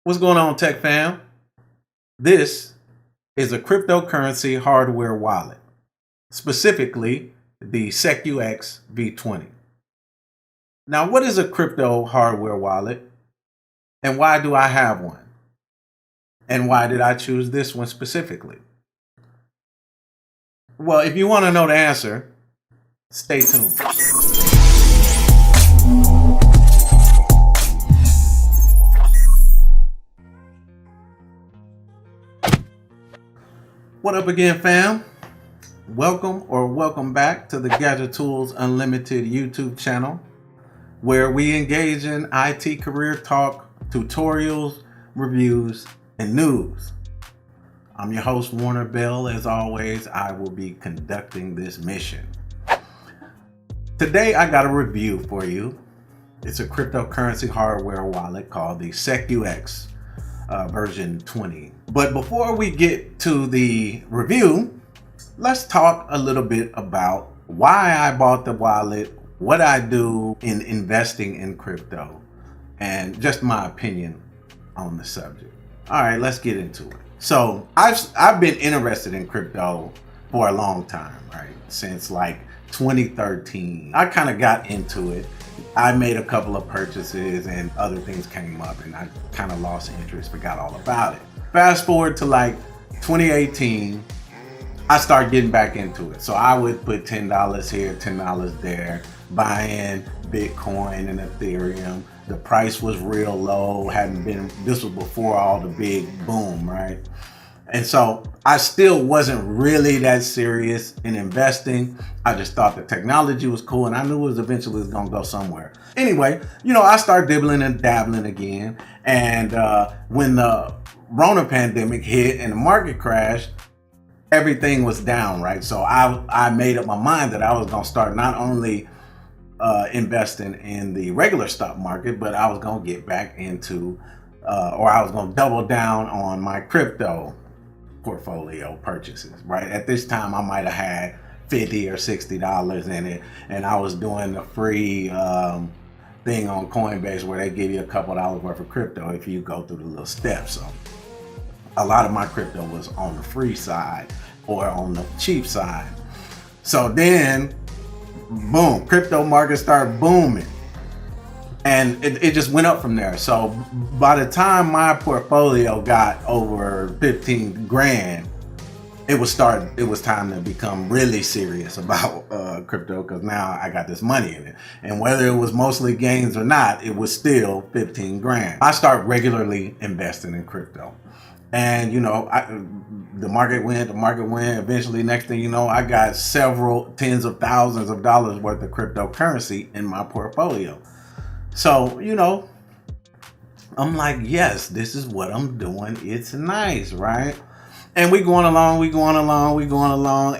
What's going on, Tech Fam? This is a cryptocurrency hardware wallet, specifically the SecuX V20. Now, what is a crypto hardware wallet and why do I have one? And why did I choose this one specifically? Well, if you want to know the answer, stay tuned. What up again, fam? Welcome back to the Gadget Tools Unlimited YouTube channel, where we engage in IT career talk, tutorials, reviews, and news. I'm your host, Warner Bell. As always, I will be conducting this mission. Today, I got a review for you. It's a cryptocurrency hardware wallet called the SecuX version 20. But before we get to the review, let's talk a little bit about why I bought the wallet, what I do in investing in crypto, and just my opinion on the subject. All right, let's get into it. So I've been interested in crypto for a long time, right? Since like 2013. I kind of got into it. I made a couple of purchases and other things came up and I kind of lost interest, forgot all about it. Fast forward to like 2018, I started getting back into it. So I would put $10 here, $10 there, buying Bitcoin and Ethereum. The price was real low, this was before all the big boom, right? And so I still wasn't really that serious in investing. I just thought the technology was cool and I knew it was eventually gonna go somewhere. Anyway, I started dibbling and dabbling again. And when the Rona pandemic hit and the market crashed, everything was down, right? So I made up my mind that I was gonna start not only investing in the regular stock market, but I was gonna get back into, or I was gonna double down on my crypto portfolio purchases, right? At this time, I might have had $50 or $60 in it, and I was doing the free thing on Coinbase where they give you a couple dollars worth of crypto if you go through the little steps. So a lot of my crypto was on the free side or on the cheap side. So then, boom, crypto market started booming. And it just went up from there. So by the time my portfolio got over 15 grand, it was time to become really serious about crypto, because now I got this money in it. And whether it was mostly gains or not, it was still 15 grand. I started regularly investing in crypto. And the market went. Eventually, next thing you know, I got several tens of thousands of dollars worth of cryptocurrency in my portfolio. So, I'm like, yes, this is what I'm doing. It's nice, right? And we going along.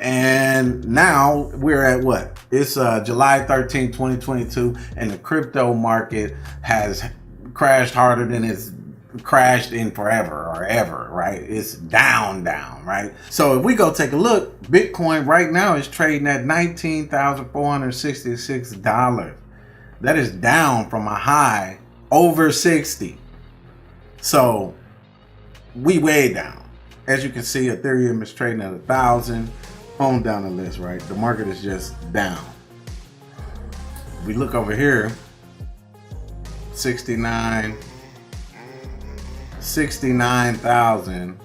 And now we're at what? It's July 13, 2022. And the crypto market has crashed harder than it's crashed in forever or ever, right? It's down, right? So if we go take a look, Bitcoin right now is trading at $19,466. That is down from a high over 60. So we way down. As you can see, Ethereum is trading at 1,000. On down the list, right? The market is just down. We look over here, 69,000.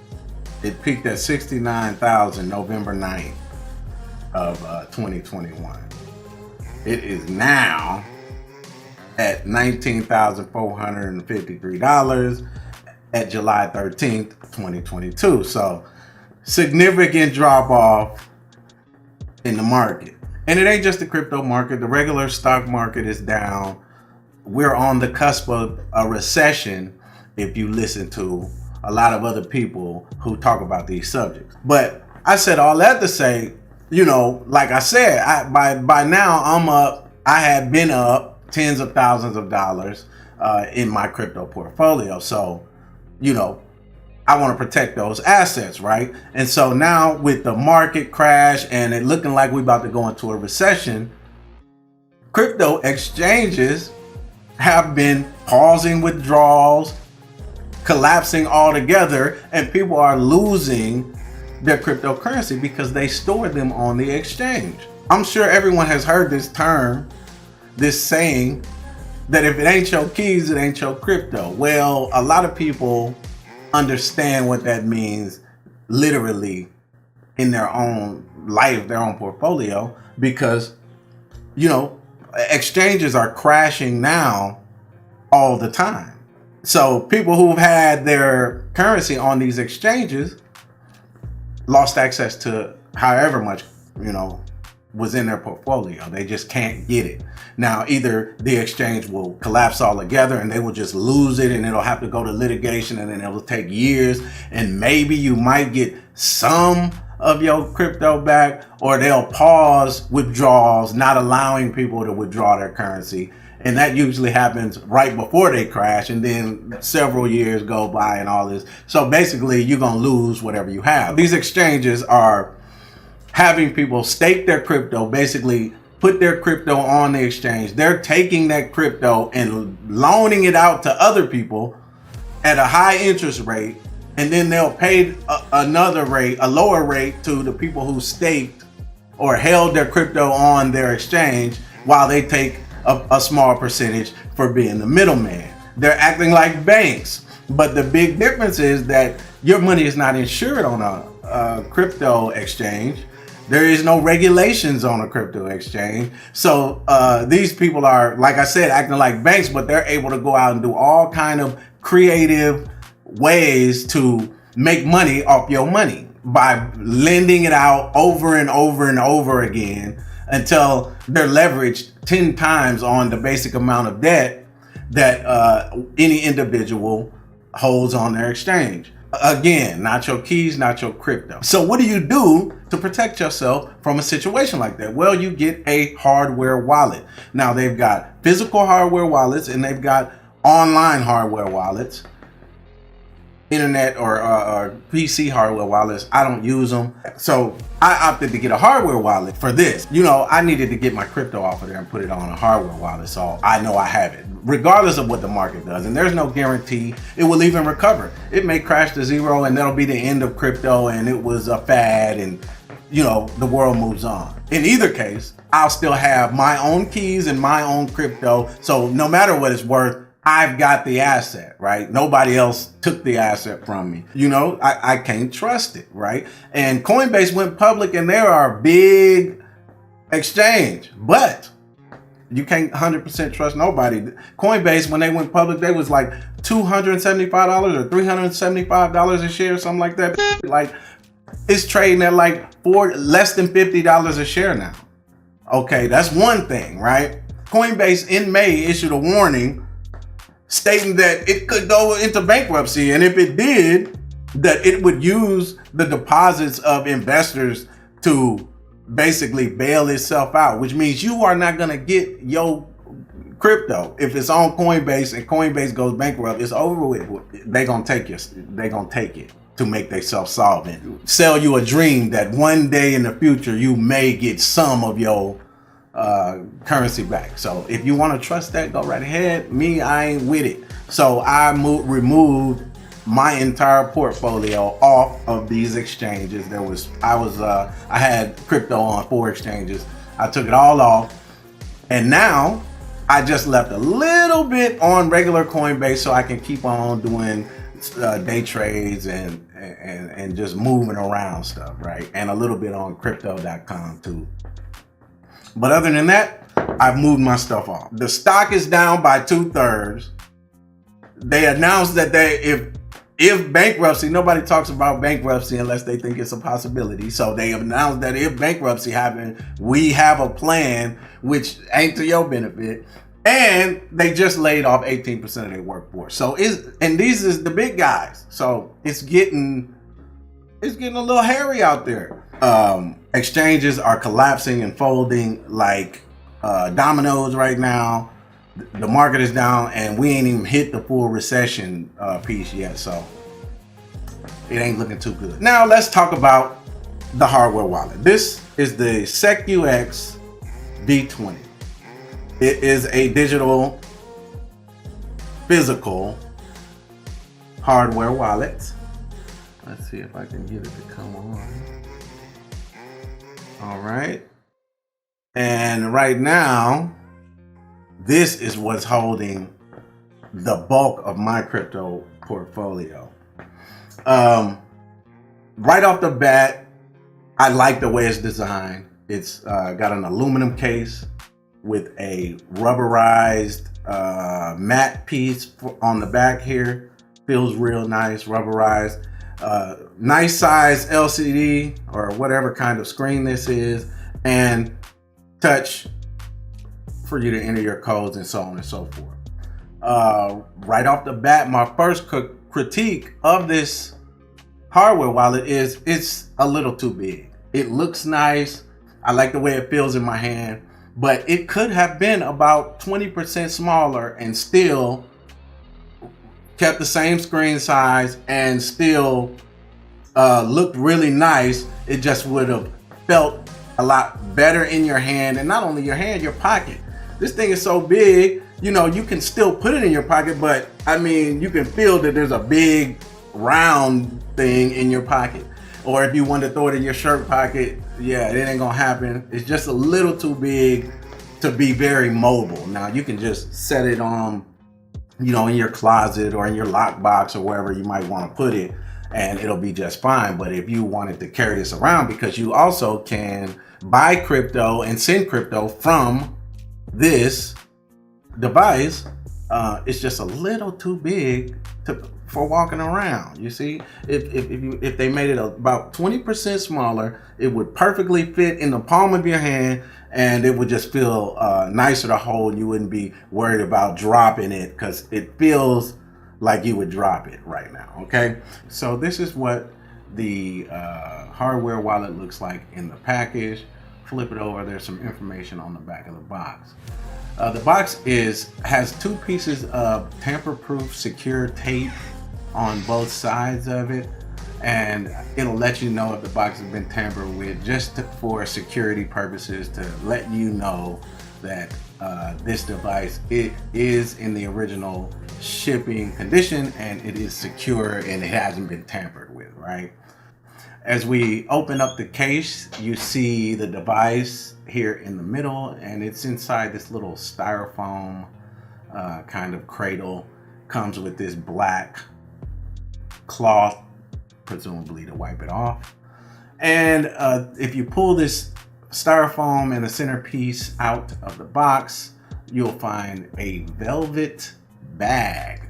It peaked at 69,000 November 9th of 2021. It is now at $19,453 at July 13th, 2022. So significant drop off in the market. And it ain't just the crypto market. The regular stock market is down. We're on the cusp of a recession if you listen to a lot of other people who talk about these subjects. But I said all that to say, like I said, by now I'm up. I had been up tens of thousands of dollars in my crypto portfolio. So, I want to protect those assets, right? And so now with the market crash and it looking like we're about to go into a recession, crypto exchanges have been pausing withdrawals, collapsing altogether, and people are losing their cryptocurrency because they store them on the exchange. I'm sure everyone has heard this term, this saying, that if it ain't your keys, it ain't your crypto. Well, a lot of people understand what that means literally in their own life, their own portfolio, because, you know, exchanges are crashing now all the time. So people who've had their currency on these exchanges lost access to however much, you know, was in their portfolio. They just can't get it. Now, either the exchange will collapse altogether and they will just lose it, and it'll have to go to litigation, and then it'll take years, and maybe you might get some of your crypto back, or they'll pause withdrawals, not allowing people to withdraw their currency. And that usually happens right before they crash, and then several years go by and all this. So basically, you're going to lose whatever you have. These exchanges are having people stake their crypto, basically put their crypto on the exchange. They're taking that crypto and loaning it out to other people at a high interest rate, and then they'll pay another rate, a lower rate, to the people who staked or held their crypto on their exchange, while they take a small percentage for being the middleman. They're acting like banks, but the big difference is that your money is not insured on a crypto exchange. There is no regulations on a crypto exchange. So these people are, like I said, acting like banks, but they're able to go out and do all kind of creative ways to make money off your money by lending it out over and over and over again until they're leveraged 10 times on the basic amount of debt that any individual holds on their exchange. Again, not your keys, not your crypto. So what do you do to protect yourself from a situation like that? Well, you get a hardware wallet. Now, they've got physical hardware wallets, and they've got online hardware wallets, internet or PC hardware wallets. I don't use them. So I opted to get a hardware wallet for this. You know, I needed to get my crypto off of there and put it on a hardware wallet, so I know I have it, regardless of what the market does. And there's no guarantee it will even recover. It may crash to zero, and that'll be the end of crypto, and it was a fad, and, you know, the world moves on. In either case, I'll still have my own keys and my own crypto. So no matter what it's worth, I've got the asset, right? Nobody else took the asset from me. You know, I can't trust it, right? And Coinbase went public, and they are a big exchange, but you can't 100% trust nobody. Coinbase, when they went public, they was like $275 or $375 a share, something like that. Like, it's trading at like less than $50 a share now. Okay, that's one thing, right? Coinbase in May issued a warning stating that it could go into bankruptcy, and if it did, that it would use the deposits of investors to basically bail itself out, which means you are not going to get your crypto. If it's on Coinbase and Coinbase goes bankrupt, it's over with. They're going to take it to make themselves solvent. Sell you a dream that one day in the future you may get some of your currency back. So if you want to trust that, go right ahead. Me, I ain't with it. So I removed my entire portfolio off of these exchanges. I had crypto on 4 exchanges. I took it all off, and now I just left a little bit on regular Coinbase so I can keep on doing day trades and just moving around stuff, right? And a little bit on crypto.com too. But other than that, I've moved my stuff off. The stock is down by 2/3. They announced that if bankruptcy, nobody talks about bankruptcy unless they think it's a possibility. So they announced that if bankruptcy happened, we have a plan, which ain't to your benefit. And they just laid off 18% of their workforce. So these is the big guys. So it's getting a little hairy out there. Exchanges are collapsing and folding like dominoes right now. The market is down, and we ain't even hit the full recession piece yet, so it ain't looking too good. Now let's talk about the hardware wallet. This is the SecuX V20. It is a digital, physical hardware wallet. Let's see if I can get it to come on. All right. And right now, this is what's holding the bulk of my crypto portfolio. Right off the bat, I like the way it's designed. It's got an aluminum case with a rubberized matte piece on the back here. Feels real nice, rubberized. Nice size LCD or whatever kind of screen this is, and touch for you to enter your codes and so on and so forth. Right off the bat, my first critique of this hardware wallet is it's a little too big. It looks nice. I like the way it feels in my hand, but it could have been about 20% smaller and still kept the same screen size and still looked really nice. It just would have felt a lot better in your hand, and not only your hand, your pocket. This thing is so big, you know, you can still put it in your pocket, but I mean, you can feel that there's a big round thing in your pocket. Or if you want to throw it in your shirt pocket, yeah, it ain't gonna happen. It's just a little too big to be very mobile. Now you can just set it on, you know, in your closet or in your lockbox or wherever you might want to put it, and it'll be just fine. But if you wanted to carry this around, because you also can buy crypto and send crypto from this device, it's just a little too big for walking around. You see, if they made it about 20% smaller, it would perfectly fit in the palm of your hand, and it would just feel nicer to hold. You wouldn't be worried about dropping it, because it feels like you would drop it right now. Okay, so this is what the hardware wallet looks like in the package. Flip it over, there's some information on the back of the box. The box has two pieces of tamper-proof secure tape on both sides of it, and it'll let you know if the box has been tampered with, just for security purposes, to let you know that this device, it is in the original shipping condition and it is secure and it hasn't been tampered with, right? As we open up the case, you see the device here in the middle, and it's inside this little styrofoam kind of cradle. Comes with this black cloth, presumably to wipe it off. And if you pull this styrofoam and the centerpiece out of the box, you'll find a velvet bag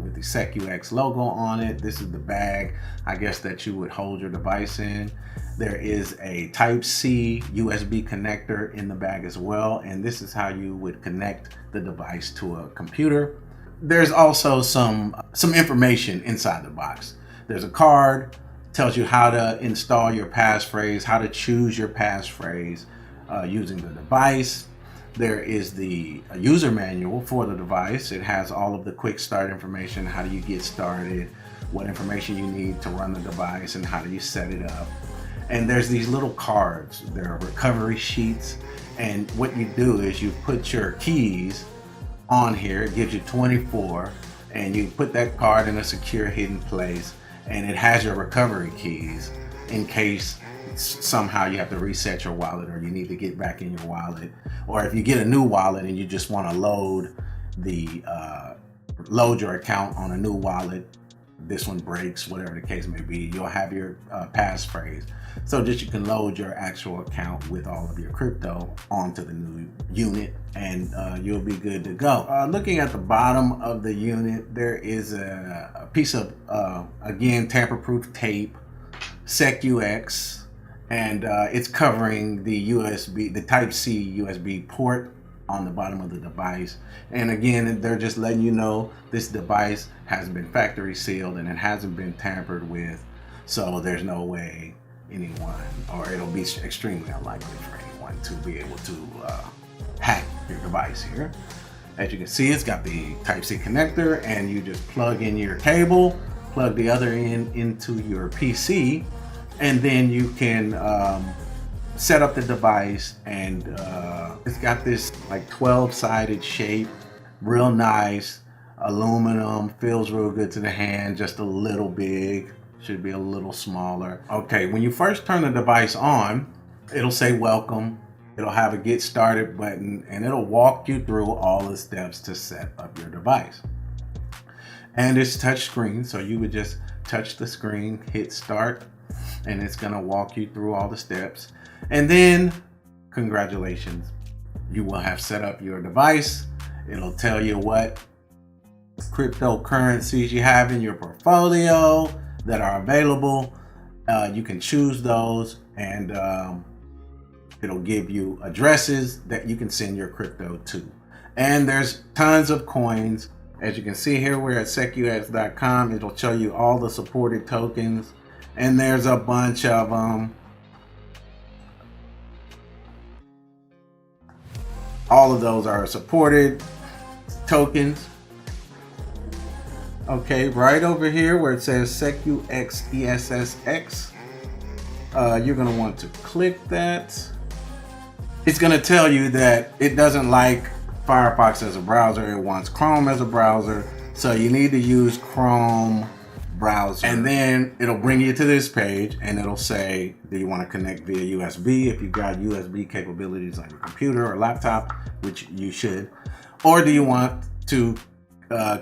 with the SecuX logo on it. This is the bag, I guess, that you would hold your device in. There is a Type-C USB connector in the bag as well, and this is how you would connect the device to a computer. There's also some information inside the box. There's a card, tells you how to install your passphrase, how to choose your passphrase using the device. There is the user manual for the device. It has all of the quick start information. How do you get started? What information you need to run the device, and how do you set it up? And there's these little cards. There are recovery sheets. And what you do is you put your keys on here. It gives you 24, and you put that card in a secure hidden place, and it has your recovery keys in case somehow you have to reset your wallet, or you need to get back in your wallet, or if you get a new wallet and you just want to load your account on a new wallet, this one breaks, whatever the case may be, you'll have your passphrase, so that you can load your actual account with all of your crypto onto the new unit, and you'll be good to go. Looking at the bottom of the unit, there is a piece of again, tamper-proof tape, SecuX, and it's covering the Type-C USB port on the bottom of the device. And again, they're just letting you know this device has been factory sealed and it hasn't been tampered with, so there's no way anyone, or it'll be extremely unlikely for anyone to be able to hack your device here. As you can see, it's got the Type-C connector, and you just plug in your cable, plug the other end into your PC, and then you can set up the device, and it's got this like 12-sided shape, real nice. Aluminum, feels real good to the hand, just a little big, should be a little smaller. Okay, when you first turn the device on, it'll say welcome. It'll have a get started button, and it'll walk you through all the steps to set up your device. And it's touch screen, so you would just touch the screen, hit start, and it's gonna walk you through all the steps. And then, congratulations, you will have set up your device. It'll tell you what cryptocurrencies you have in your portfolio that are available. You can choose those, and it'll give you addresses that you can send your crypto to. And there's tons of coins. As you can see here, we're at SecuX.com. It'll show you all the supported tokens, and there's a bunch of them. All of those are supported tokens. Okay, right over here where it says SecuX ESSX, you're going to want to click that. It's going to tell you that it doesn't like Firefox as a browser, it wants Chrome as a browser, so you need to use Chrome browser. And then it'll bring you to this page, and it'll say, do you want to connect via USB if you've got USB capabilities on your computer or laptop, which you should, or do you want to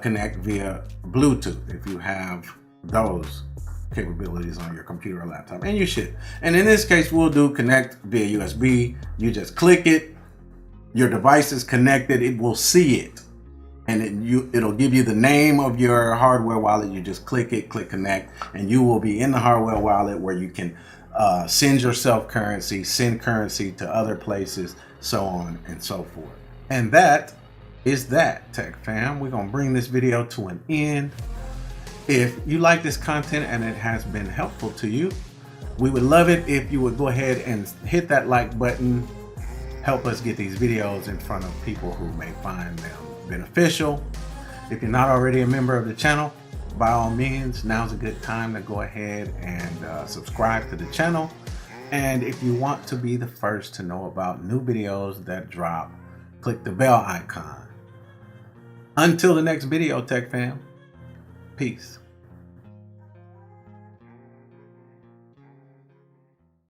connect via Bluetooth if you have those capabilities on your computer or laptop, and you should. And in this case, we'll do connect via USB. You just click it, your device is connected, it will see it, and it'll give you the name of your hardware wallet. You just click it, click connect, and you will be in the hardware wallet where you can send yourself currency, send currency to other places, so on and so forth. And that is that, Tech Fam. We're gonna bring this video to an end. If you like this content and it has been helpful to you, we would love it if you would go ahead and hit that like button. Help us get these videos in front of people who may find them beneficial. If you're not already a member of the channel, by all means, now's a good time to go ahead and subscribe to the channel. And if you want to be the first to know about new videos that drop, click the bell icon. Until the next video, Tech Fam, peace.